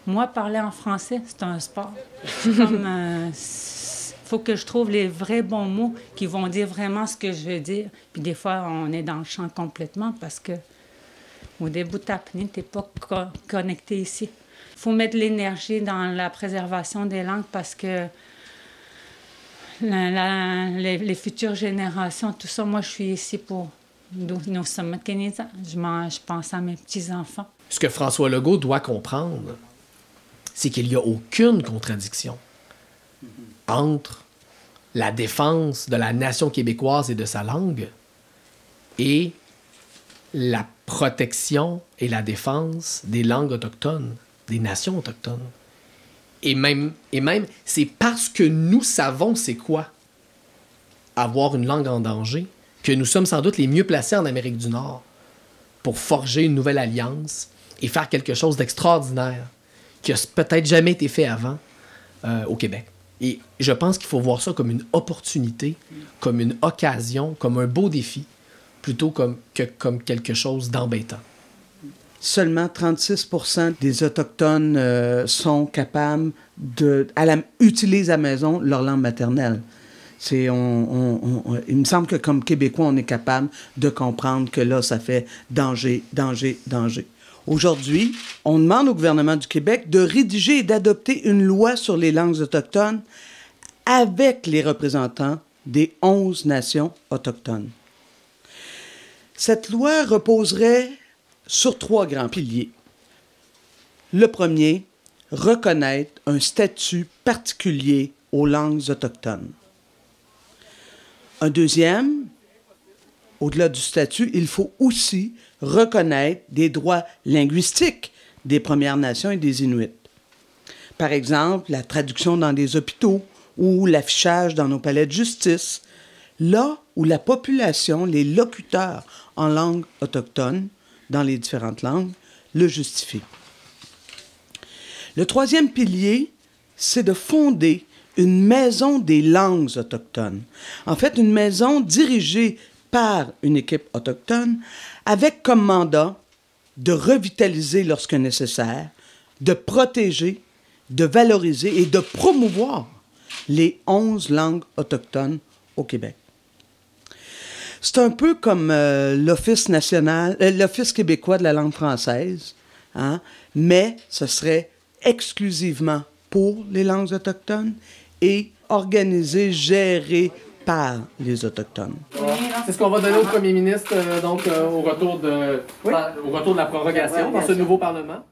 Moi, parler en français, c'est un sport. Comme, faut que je trouve les vrais bons mots qui vont dire vraiment ce que je veux dire. Puis des fois, on est dans le champ complètement parce que au début de ta apnée, tu n'es pas connecté ici. Il faut mettre de l'énergie dans la préservation des langues parce que les futures générations, tout ça, moi, je suis ici pour nous sommes canadiens. Je pense à mes petits-enfants. Ce que François Legault doit comprendre, c'est qu'il n'y a aucune contradiction entre la défense de la nation québécoise et de sa langue et la protection et la défense des langues autochtones, des nations autochtones. Et même c'est parce que nous savons c'est quoi avoir une langue en danger que nous sommes sans doute les mieux placés en Amérique du Nord pour forger une nouvelle alliance et faire quelque chose d'extraordinaire qui a peut-être jamais été fait avant au Québec. Et je pense qu'il faut voir ça comme une opportunité, comme une occasion, comme un beau défi, plutôt comme quelque chose d'embêtant. Seulement 36% des Autochtones sont capables utilisent à la maison leur langue maternelle. Il me semble que comme Québécois, on est capable de comprendre que là, ça fait danger, danger, danger. Aujourd'hui, on demande au gouvernement du Québec de rédiger et d'adopter une loi sur les langues autochtones avec les représentants des 11 nations autochtones. Cette loi reposerait sur 3 grands piliers. Le premier, reconnaître un statut particulier aux langues autochtones. Un deuxième, au-delà du statut, il faut aussi reconnaître des droits linguistiques des Premières Nations et des Inuits. Par exemple, la traduction dans des hôpitaux ou l'affichage dans nos palais de justice, là où la population, les locuteurs en langue autochtone, dans les différentes langues, le justifient. Le troisième pilier, c'est de fonder une maison des langues autochtones. En fait, une maison dirigée par une équipe autochtone avec comme mandat de revitaliser lorsque nécessaire, de protéger, de valoriser et de promouvoir les 11 langues autochtones au Québec. C'est un peu comme l'Office québécois de la langue française, hein? Mais ce serait exclusivement pour les langues autochtones et organisé, géré par les Autochtones. C'est ce qu'on va donner au premier ministre au retour de la prorogation dans ce nouveau Parlement.